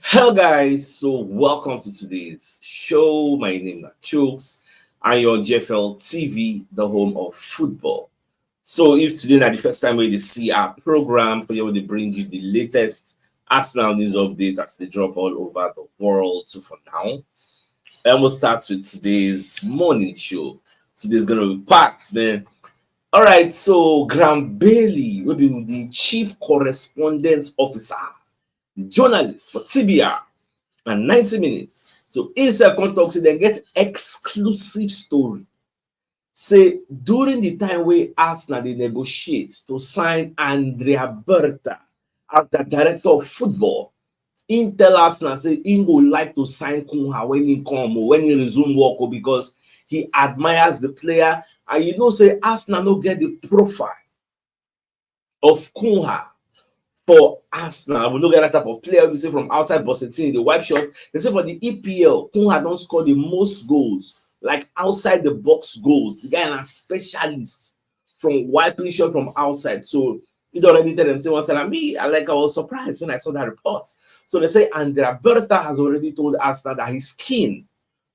Hello guys, so welcome to today's show. My name is CHUKS and you're on JFL TV, the home of football. So if today is the first time we see our program, we will bring you the latest Arsenal news updates as they drop all over the world. So for now, and we'll start with today's morning show. Today's gonna be packed, man. All right, so Graham Bailey will be the chief correspondent officer, the journalist for TBR and 90 minutes. So himself come talk say dem get exclusive story. Say during the time where Arsenal dey negotiate to sign Andrea Berta as the director of football, im tell Arsenal say im go like to sign Cunha when he come or when he resume work because he admires the player, and you know say Arsenal no get the profile of Cunha for Arsenal. We no get that type of player we say from outside box 18, the wipe shot. They say for the EPL, Cunha don score the most goals, like outside the box goals. The guy na specialist from wiping shot from outside. So he already tell them, say one time, me, I was surprised when I saw that report. So they say Andrea Berta has already told Arsenal that he's keen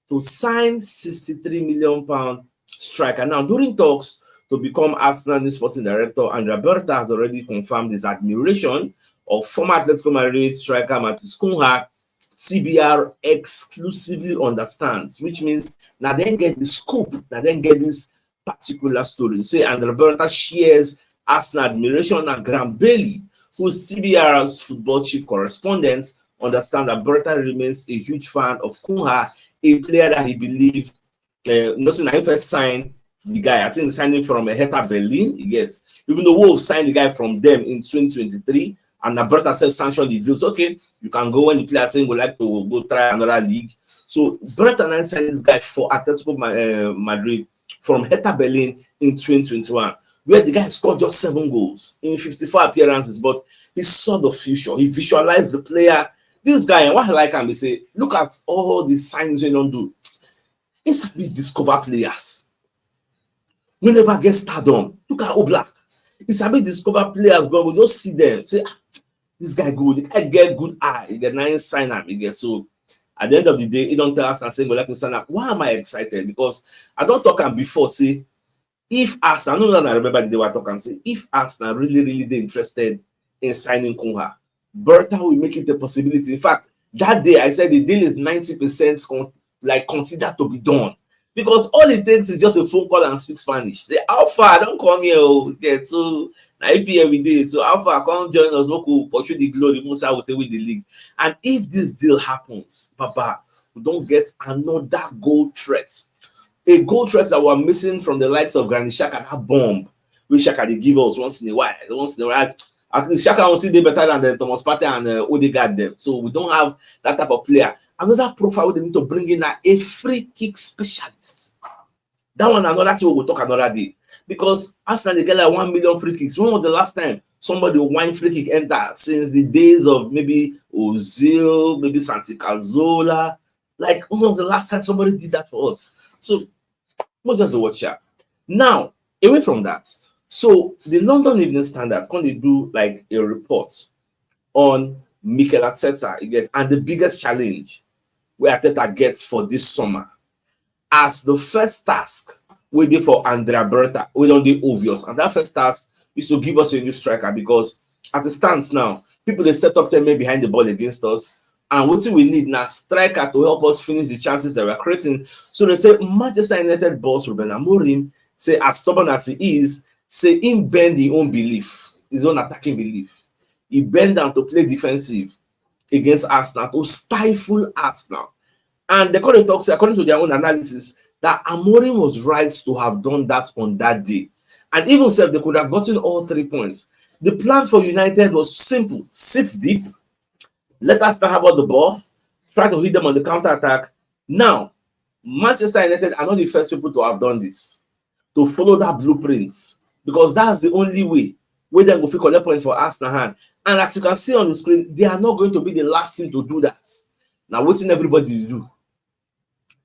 to sign £63 million striker. Now, during talks to become Arsenal sporting director, Andrea Berta has already confirmed his admiration of former Atletico Madrid striker Matheus Cunha. CBR exclusively understands, which means now then get the scoop, now then get this particular story. Say Andrea Berta shares Arsenal admiration, and Graham Bailey, who's TBR's football chief correspondent, understand that Berta remains a huge fan of Cunha, a player that he believed nothing I first signed the guy. I think signing from Hertha Berlin, he gets, even though Wolves signed the guy from them in 2023, and Berta self sanctioned the deals. Okay, you can go when the player saying would like to go try another league. So Berta now signed this guy for Atletico Madrid from Hertha Berlin in 2021, where the guy scored just 7 goals in 54 appearances, but he saw the future. He visualized the player. This guy, and what I like him, he say, look at all the signs we don't do. It's a bit discover players. We never get stardom. Look at Oblak. It's a bit discover players, but we just see them. Say, this guy good. The guy get good eye. He get nice sign up. He get so. At the end of the day, he don't tell us and say, go like to sign up. Why am I excited? Because I don't talk and before say, if Arsenal, I know that I remember the day I talk and say, if Arsenal really interested in signing Cunha, Berta will make it a possibility. In fact, that day I said the deal is 90% like considered to be done, because all it takes is just a phone call and speak Spanish. Say, how far? Don't come here. Okay, so na EPL we did. So how far? Come join us. We could pursue the glory. Musa will take with the league. And if this deal happens, Papa, we don't get another goal threat. A goal threat that we're missing from the likes of Granit Xhaka, that bomb which Xhaka they give us once in a while. At least Xhaka will see they better than the Thomas Partey and Odegaard them. So we don't have that type of player. Another profile they need to bring in a free kick specialist. That one another thing we will talk another day. Because Arsenal they get like 1 million free kicks. When was the last time somebody wine free kick enter? Since the days of maybe Ozil, maybe Santi Cazorla. Like, when was the last time somebody did that for us? So not just a watch out. Now, away from that, so the London Evening Standard can they do like a report on Mikel Arteta again, and the biggest challenge where Arteta gets for this summer as the first task waiting for Andrea Berta, we don't be obvious. And that first task is to give us a new striker, because as it stands now, people they set up 10 men behind the ball against us. And what we need now, striker to help us finish the chances that we're creating. So they say Manchester United boss Ruben Amorim, say as stubborn as he is, say him bend his own belief, his own attacking belief. He bend down to play defensive against Arsenal, to stifle Arsenal. And the current talks, according to their own analysis, that Amorim was right to have done that on that day. And even if they could have gotten all 3 points. The plan for United was simple: sit deep, let us not have all the ball, try to hit them on the counter attack. Now, Manchester United are not the first people to have done this, to follow that blueprint, because that's the only way where they go collect points for Arsenal hand. And as you can see on the screen, they are not going to be the last team to do that. Now, waiting everybody to do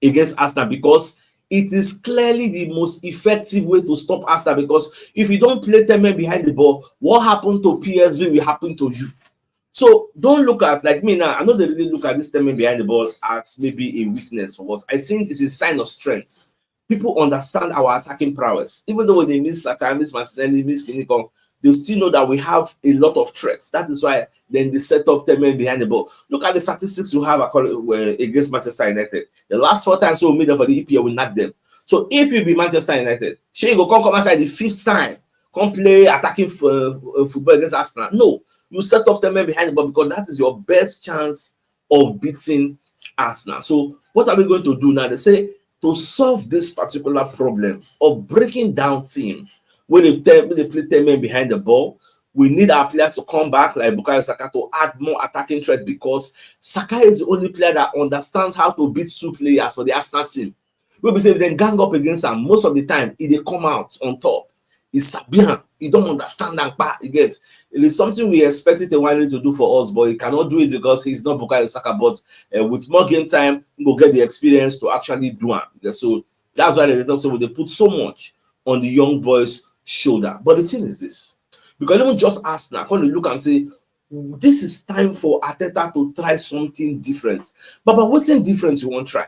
against Arsenal, because it is clearly the most effective way to stop Arsenal. Because if you don't play 10 men behind the ball, what happened to PSV will happen to you. So don't look at, like me now, I know they really look at this term behind the ball as maybe a weakness for us. I think it's a sign of strength. People understand our attacking prowess. Even though they miss Saka, miss Martinelli, miss Kinikon, they still know that we have a lot of threats. That is why then they set up 10 men behind the ball. Look at the statistics we have against Manchester United. The last 4 times we made them for the EPL, we knocked them. So if you be Manchester United, she go come outside the 5th time, come play attacking football against Arsenal. No, you set up 10 men behind the ball because that is your best chance of beating Arsenal. So what are we going to do now? They say to solve this particular problem of breaking down team when they play 10 men behind the ball, we need our players to come back like Bukayo Saka to add more attacking threat, because Saka is the only player that understands how to beat 2 players for the Arsenal team. Wey be say if dem gang up against am, most of the time e dey come out on top. E sabi am, e don understand am kpa, e get. It is something we expected Tewani to do for us, but he cannot do it because he's not Bukayo Saka. But with more game time, he will get the experience to actually do it. So that's why they talk, so they put so much on the young boys' shoulder. But the thing is this, because even just ask now, when you look and say, this is time for Arteta to try something different. But wetin different you wan try?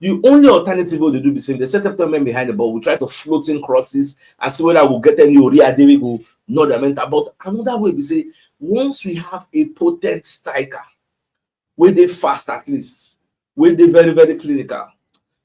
The only alternative wey dey do be say they set up 10 men behind the ball, we try to float in crosses and see whether we'll get any Oriade go not the mental. But another way be say, once we have a potent striker, wey dey fast at least, wey dey very very clinical,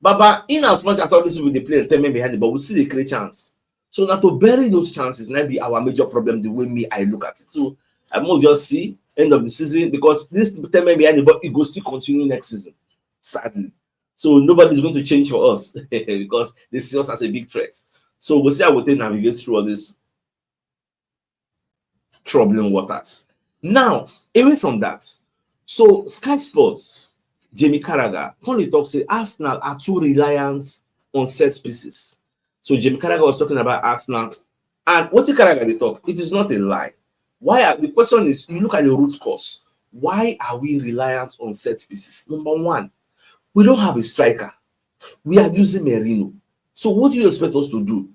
Baba, in as much as all these people dey play 10 men behind the ball, we still dey create chance. So now to bury those chances na be our major problem, the way me I look at it. So I must just see end of the season, because this 10 men behind the ball, it go still continue next season, sadly. So nobody's going to change for us because they see us as a big threat. So we'll see how we navigate through all these troubling waters. Now, away from that, so Sky Sports, Jamie Carragher, only talks say Arsenal are too reliant on set pieces. So Jamie Carragher was talking about Arsenal, and what Carragher they talk, it is not a lie. The question is, you look at the root cause. Why are we reliant on set pieces? Number one, we don't have a striker. We are using Merino. So what do you expect us to do?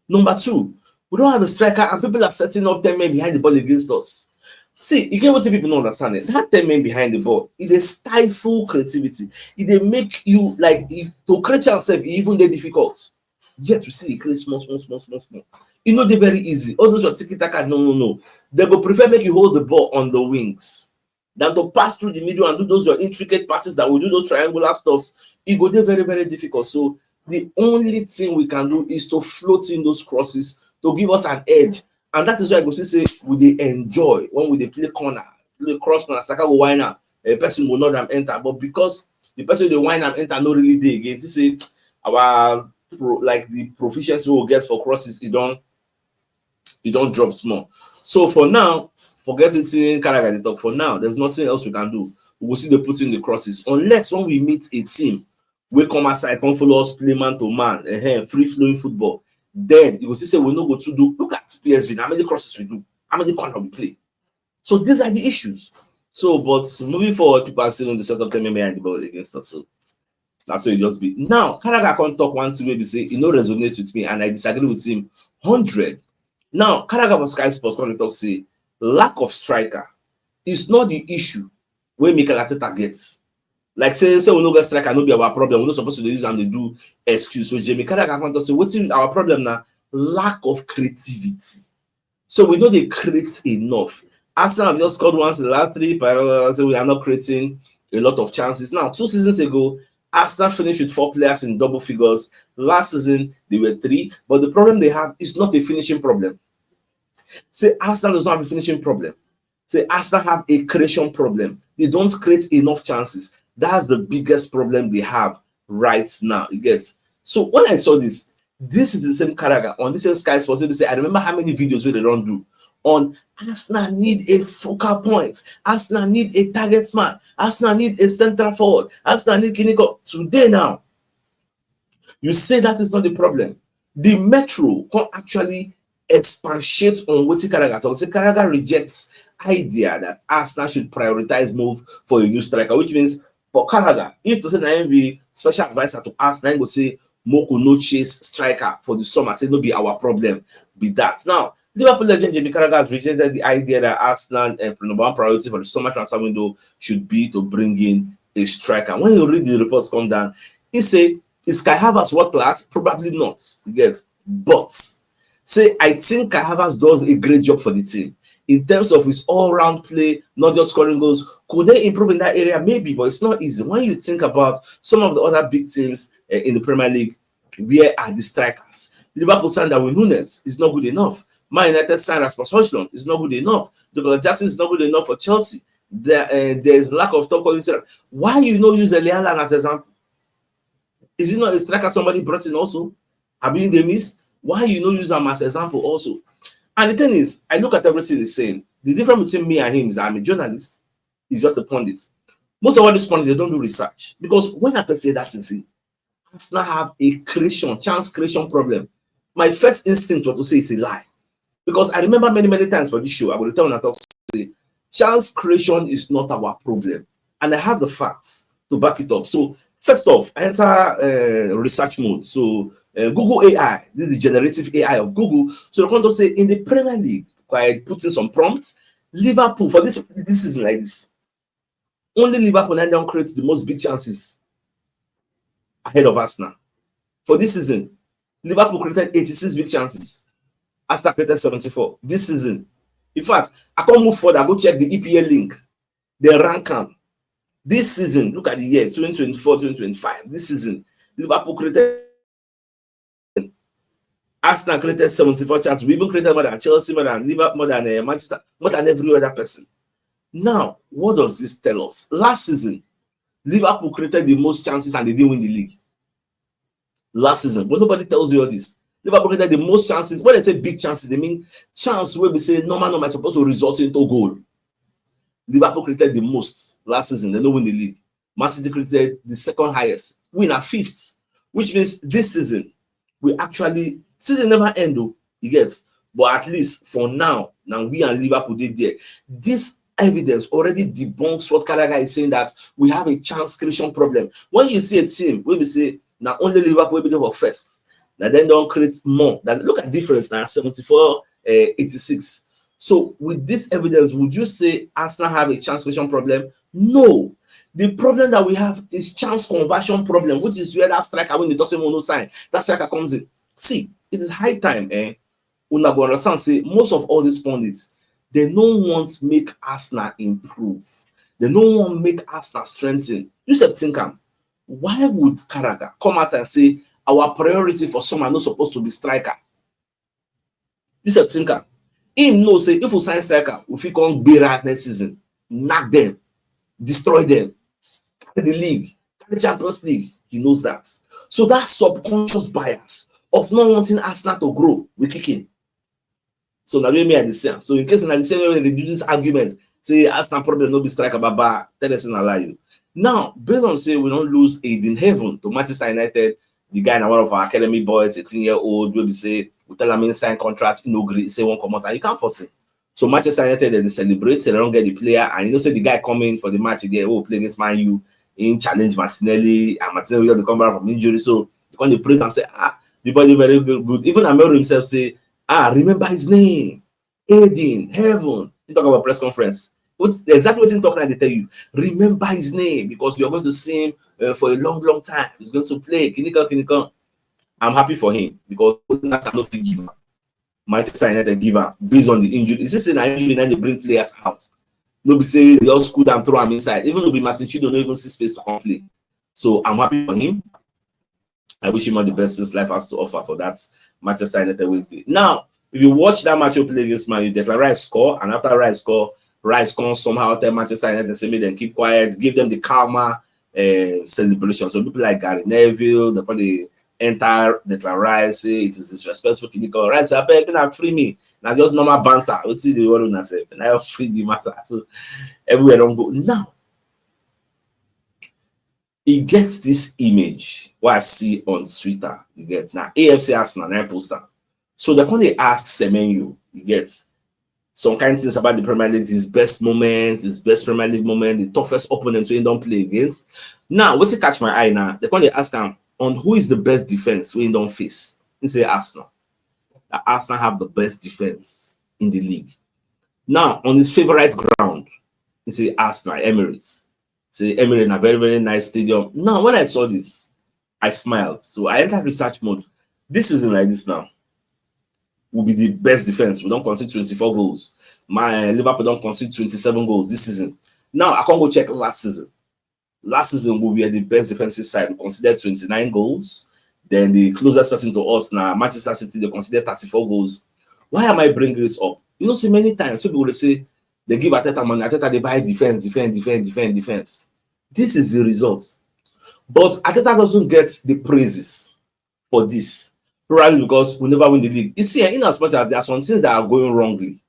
Number two, we don't have a striker and people are setting up 10 men behind the ball against us. See, you get what people don't understand it. That 10 men behind the ball, it is stifle creativity. It make you like to create yourself even dey difficult. Yet we see it create small. You know, they're very easy. All those who are tiki taka, no. They go prefer make you hold the ball on the wings than to pass through the middle and do those your intricate passes that will do those triangular stuffs. It go dey very, very difficult. So the only thing we can do is to float in those crosses to give us an edge. And that is why I go say we dey enjoy when we dey play corner, play cross corner, Saka go whine am, a person will not enter. But because the person dey whine am enter no really dey again, say our the proficiency we will get for crosses, it don't drop small. So for now, forget it in Carragher dey talk. For now, there's nothing else we can do. We will see the put in the crosses, unless when we meet a team we come aside, come follow us play man to man, free flowing football. Then you will see say we no go to do. Look at PSV, how many crosses we do, how many corner we play. So these are the issues. So, but moving forward, people are still on the set of 10 men behind the ball against us. So that's what it just be. Now, Carragher can't talk one thing, maybe say he no resonate with me, and I disagree with him 100. Now, Carragher for Sky Sports when he talk say lack of striker is not the issue wey Mikel Arteta gets. Like say we no get striker, no be our problem. We're not supposed to use and they do excuse. So Jamie Carragher can't talk say what's our problem now? Lack of creativity. So we know they create enough. Arsenal have just scored once in the last 3, so we are not creating a lot of chances. Now, 2 seasons ago, Arsenal finished with 4 players in double figures. Last season, they were 3. But the problem they have is not a finishing problem. Say Arsenal does not have a finishing problem. Say Arsenal have a creation problem. They don't create enough chances. That's the biggest problem they have right now. You get? So when I saw this is the same Carragher on this same Sky Sports. They say, I remember how many videos where they don't do on Arsenal need a focal point. Arsenal need a target man. Arsenal need a central forward. Arsenal need Kiniko. Today now, you say that is not the problem. The Metro can actually expatiate on what Carragher talks. Carragher rejects idea that Arsenal should prioritize move for a new striker, which means for Carragher, if to say na be special advisor to Arsenal, he go say Moko no chase striker for the summer. Say no be our problem, be that. Now, Liverpool legend Jamie Carragher has rejected the idea that Arsenal number one priority for the summer transfer window should be to bring in a striker. When you read the reports come down, he say, is Kai Havertz world class? Probably not. You get, but say I think Kai Havertz does a great job for the team in terms of his all-round play, not just scoring goals. Could they improve in that area? Maybe, but it's not easy. When you think about some of the other big teams in the Premier League, where are the strikers? Liverpool signed Darwin Núñez is not good enough. Man United signed Rasmus Højlund is not good enough. Douglas Jackson is not good enough for Chelsea. There's lack of top quality. Why you not use Elialan as an example? Is it not a striker somebody brought in also? Have you they missed? Why you not use him as an example also? And the thing is, I look at everything he's saying. The difference between me and him is I'm a journalist. He's just a pundit. Most of all these pundits, they don't do research. Because when I can say that, Arsenal have a chance creation problem. My first instinct was to say it's a lie. Because I remember many times for this show, I will tell and talk, say, chance creation is not our problem. And I have the facts to back it up. So, first off, I enter research mode. So, Google AI, this is the generative AI of Google. So, they're going to say, in the Premier League, I put in some prompts, Liverpool, for this season like this, only Liverpool now creates the most big chances ahead of Arsenal. For this season, Liverpool created 86 big chances. Arsenal created 74 this season. In fact, I can't move further. I go check the EPL link. The rank them. This season, look at the year 2024-2025. This season, Liverpool created, Arsenal created 74 chances. We even created more than Chelsea, more than Liverpool, more than Manchester, more than every other person. Now, what does this tell us? Last season, Liverpool created the most chances and they didn't win the league. Last season, but nobody tells you all this. Liverpool created the most chances. When they say big chances, they mean chance where we say normal is supposed to result into goal. Liverpool created the most last season. They don't win the league. Man City created the second highest. Win at fifth, which means this season we actually season never end though. You get, but at least for now we and Liverpool did there. This evidence already debunks what Carragher is saying, that we have a chance creation problem. When you see a team where we say now only Liverpool will be there for first. Now then don't create more. Then look at the difference now, 74, 86. So with this evidence, would you say Arsenal have a chance creation problem? No. The problem that we have is chance conversion problem, which is where that striker, when the doctor no sign, that striker comes in. See, it is high time, una go understand, say most of all these pundits, they don't want to make Arsenal improve. They don't want to make Arsenal strengthen. You said think, why would Carragher come out and say our priority for someone not supposed to be striker? This is a thinker. Him know say if we sign striker, we fit come Berta next season, knock them, destroy them, carry the league, carry the Champions League. He knows that. So that subconscious bias of not wanting Arsenal to grow, we kick in. So now me at the same. So in case in the same way they do this argument, say Arsenal problem no be striker, baba, tell us and allow you. Now, based on say we don't lose Ayden Heaven to Manchester United, the guy now one of our academy boys, 18-year-old, will be say we tell him sign contract, no agree, say one come out, and you can't force it. So Manchester United they celebrate, they don't get the player, and you know say the guy coming for the match again, play against Man U, in challenge Martinelli, and Martinelli will come back from injury. So you can praise and say, the body very good. Even Amero himself say, remember his name, Ayden Heaven. You talk about press conference. What's exactly what he's talking about? They tell you, remember his name because you're going to see him for a long time. He's going to play. Clinical. I'm happy for him because that's not to give up. Manchester United give up based on the injury. It's just an injury and they bring players out. Nobody say they all scoot and throw him inside. Even though Martin Chido don't even see space to complete. So I'm happy for him. I wish him all the best since life has to offer for that Manchester United win. Now, if you watch that match you play against Man U, Declan Rice score, and after Rice comes somehow tell Manchester United say make them keep quiet, give them the calmer celebration. So people like Gary Neville, they probably enter Declan Rice, say it is disrespectful to the Rice. I beg you free me. Now just normal banter. Let's see the word say. And I free the matter. So everywhere don't go. Now he gets this image what I see on Twitter. You get now AFC Arsenal now poster. So they're going to ask Semenyo, you get some kind of things about the Premier League, his best Premier League moment, the toughest opponent we don't play against. Now, what's to catch my eye now? They're going to ask him on who is the best defense we don't face. He say Arsenal. that Arsenal have the best defense in the league. Now, on his favorite ground, you say Arsenal, Emirates. Say Emirates in a very, very nice stadium. Now, when I saw this, I smiled. So I entered research mode. This season like this now will be the best defense. We don't concede 24 goals. My Liverpool don't concede 27 goals this season. Now I can't go check last season. Last season we were the best defensive side. We considered 29 goals. Then the closest person to us now, Manchester City, they considered 34 goals. Why am I bringing this up? You know, so many times people will say they give Arteta money, Arteta they buy defense. This is the result. But Arteta doesn't get the praises for this, probably because we never win the league. You see, in as much as there are some things that are going wrongly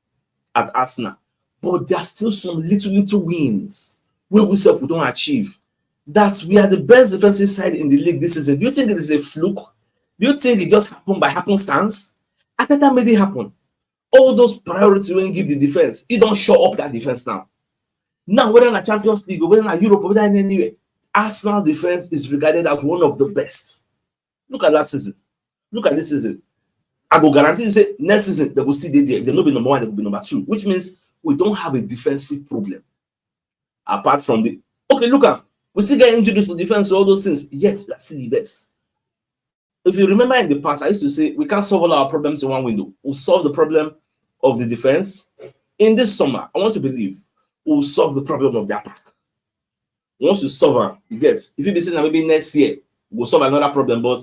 at Arsenal, but there are still some little wins where we don't achieve. That we are the best defensive side in the league this season. Do you think it is a fluke? Do you think it just happened by happenstance? Arteta made it happen. All those priorities when you give the defense, you don't show up that defense now. Now, whether in a Champions League or whether in Europe or whether in anywhere, Arsenal defense is regarded as one of the best. Look at that season. Look at this season. I go guarantee you say next season they will still be there. They will not be number one, they will be number two, which means we don't have a defensive problem. Apart from the look at we still get injuries to defense, all those things, yet we are still the best. If you remember in the past, I used to say we can't solve all our problems in one window. We'll solve the problem of the defense. In this summer, I want to believe we'll solve the problem of the attack. Once you solve them, you get. If you be saying that maybe next year we'll solve another problem, but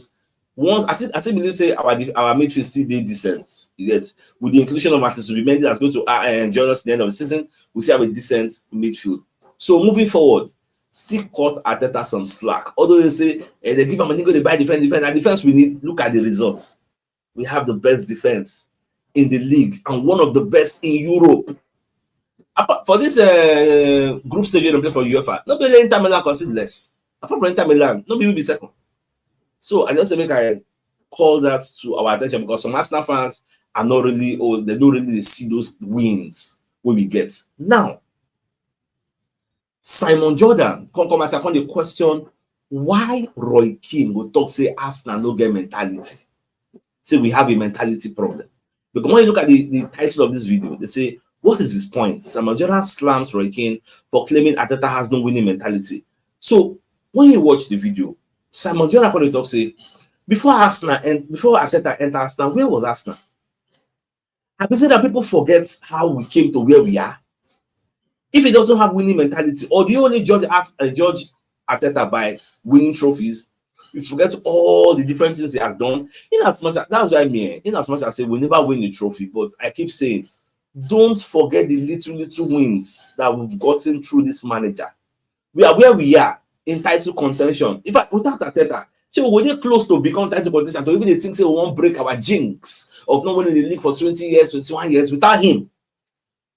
once I think believe say our midfield still did decent. You get with the inclusion of Martin Zubimendi that's going to join us at the end of the season, we still have a decent midfield. So moving forward, still cut Arteta some slack. Although they say they give him money, go to buy defense. And defense we need. Look at the results. We have the best defense in the league and one of the best in Europe. For this group stage they play for UEFA, nobody Inter Milan concede less. Apart from Inter Milan, nobody will be second. So I just make I call that to our attention because some Arsenal fans are not really old. They don't really see those wins when we get. Now, Simon Jordan come and second the question why Roy Keane would talk say Arsenal no get mentality. Say we have a mentality problem. Because when you look at the title of this video, they say, what is his point? Simon Jordan slams Roy Keane for claiming Arteta has no winning mentality. So when you watch the video, Simon Jordan probably talk say, before Arteta entered Arsenal, where was Arsenal? Have you said that people forget how we came to where we are? If he doesn't have winning mentality, or do you only judge Arteta by winning trophies? You forget all the different things he has done. In as much as that's what I mean. In as much as I say we never win the trophy, but I keep saying, don't forget the little wins that we've gotten through this manager. We are where we are in title contention. In fact, without Arteta, so we get close to become title contention. So even the things say we won't break our jinx of not winning the league for 20 years, 21 years. Without him,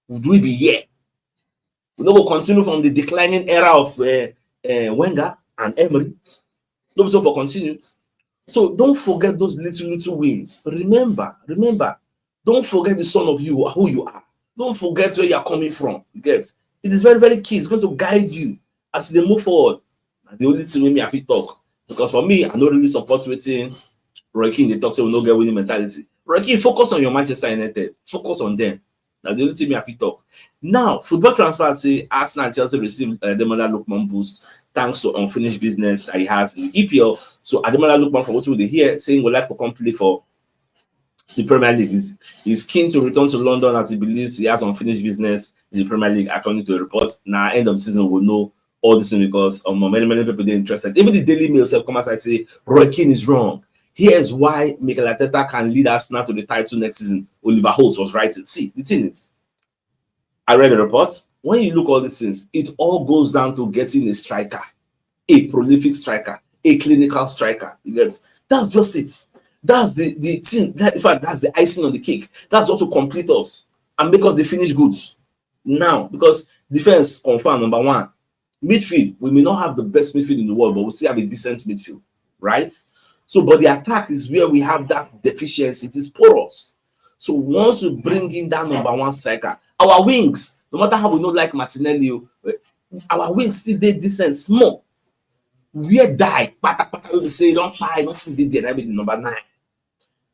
would we be here? We will continue from the declining era of Wenger and Emery. Don't so for continue. So don't forget those little wins. Remember. Don't forget the son of you, who you are. Don't forget where you are coming from. You get it is very, very key. It's going to guide you as they move forward. The only thing with me I feel talk. Because for me, I don't really support waiting Roy Keane. They talk say we no get winning mentality. Roy Keane, focus on your Manchester United. Focus on them. Now the only thing I feel talk. Now, football transfer say Arsenal and Chelsea received Ademola Lookman boost thanks to unfinished business that he has in the EPL. So Ademola Lookman, for what we hear, saying would like to come play for the Premier League. He's keen to return to London as he believes he has unfinished business in the Premier League, according to the report. Now, end of the season, we'll know all this because many people are interested. Even the Daily Mail come out and say Roy Keane is wrong. Here's why Mikel Arteta can lead Arsenal to the title next season. Oliver Holt was writing. See, the thing is, I read the report. When you look at all these things, it all goes down to getting a striker, a prolific striker, a clinical striker. You get that's just it. That's the thing. In fact, that's the icing on the cake. That's what will complete us and make us the finished goods. Now, because defense confirmed number one, midfield we may not have the best midfield in the world, but we still have a decent midfield, right? So, but the attack is where we have that deficiency. It is porous. So once we bring in that number one striker, our wings, no matter how we don't like Martinelli, our wings still did decent, small. We die, we say don't buy, nothing did there, the number 9.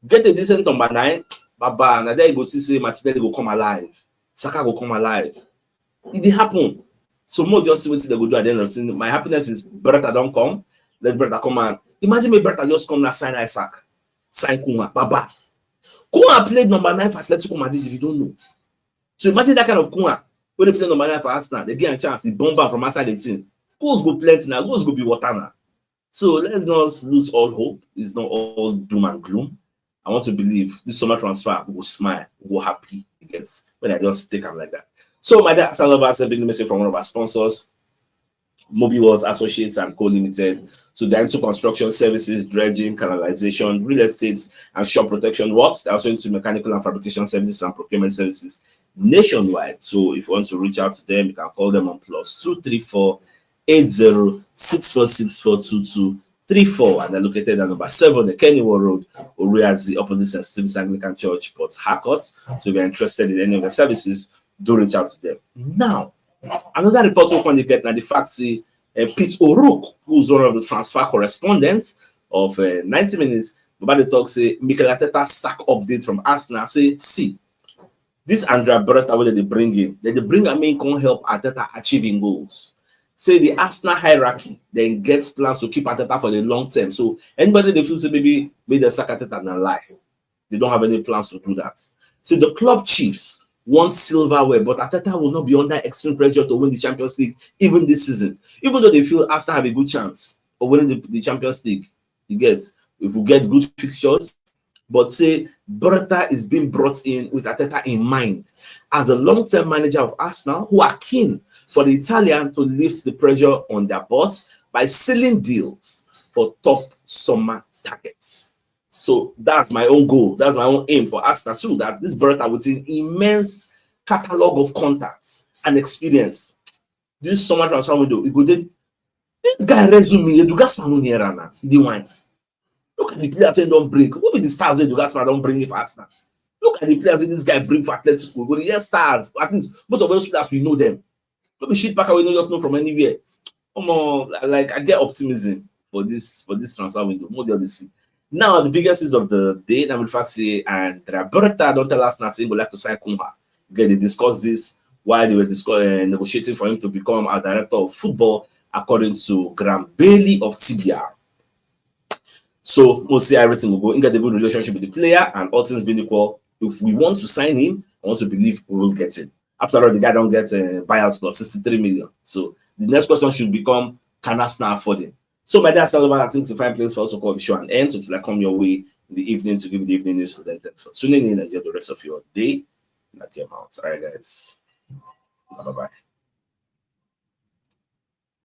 Get a decent number 9, baba, and there you go see say Martinelli go come alive, Saka go come alive. It did happen. So more just see what they go do at the end of the season. My happiness is Berta don't come. Let Berta come and imagine me Berta just come and sign Isaac, sign Cunha, baba. Cunha played number 9 for Atletico Madrid if you don't know. So imagine that kind of Cunha when they play number 9 for Arsenal, they get a chance, the bomber from outside the team. Goals go plenty now, goals go be water now. So let's not lose all hope. It's not all doom and gloom. I want to believe this summer transfer will smile, will happy against when I just take them like that. So my dear Salova sent a big message from one of our sponsors, Mobi World Associates and Co Limited. So they're into construction services, dredging, canalization, real estate, and shop protection works. They're also into mechanical and fabrication services and procurement services nationwide. So if you want to reach out to them, you can call them on +234 8064642234, and they're located at number 7, the Kennywood Road, Uriazi, opposite St. Stephen's Anglican Church, Port Harcourt. So if you're interested in any of their services, do reach out to them. Now, another report we get now the fact say Pete O'Rourke, who's one of the transfer correspondents of 90 minutes, about the talk say Mikel Arteta sack update from Arsenal. Say, see, this Andrea Berta where they bring in, they bring a main can help Arteta achieving goals. Say the Arsenal hierarchy then gets plans to keep Arteta for the long term. So anybody they feel say maybe the sack Arteta and lie, they don't have any plans to do that. So the club chiefs want silverware, but Arteta will not be under extreme pressure to win the Champions League even this season. Even though they feel Arsenal have a good chance of winning the Champions League, you get if we get good fixtures. But say Berta is being brought in with Arteta in mind as a long-term manager of Arsenal, who are keen for the Italian to lift the pressure on their boss by sealing deals for top summer targets. So that's my own goal. That's my own aim for Arsenal too. That this Berta with an immense catalog of contacts and experience. This summer transfer window, it go this guy resume. You gas man on here now. He wine. Look at the players when don't break. What be the stars when the gas man don't bring it for Arsenal? Look at the players when this guy bring for Atletico. Go the young stars. At least most of those players we know them. Don't be shit back away. No just know from anywhere. Come on, like I get optimism for this transfer window. More than see. Now the biggest news of the day, I will fact say, and Berta don't tell us now saying would like to sign Cunha. Okay, they discussed this while they were negotiating for him to become a director of football, according to Graham Bailey of TBR. So we'll see everything will go in get a good relationship with the player, and all things being equal, if we want to sign him, I want to believe we will get him. After all, the guy don't get a buyout for 63 million. So the next question should become, can Arsenal afford him? So my dear Salva, I think it's a fine place for us to call the show and end. So until I come your way in the evening to give the evening news to them. Thanks for tuning in and enjoy the rest of your day. Not your mouth. All right, guys. Bye-bye.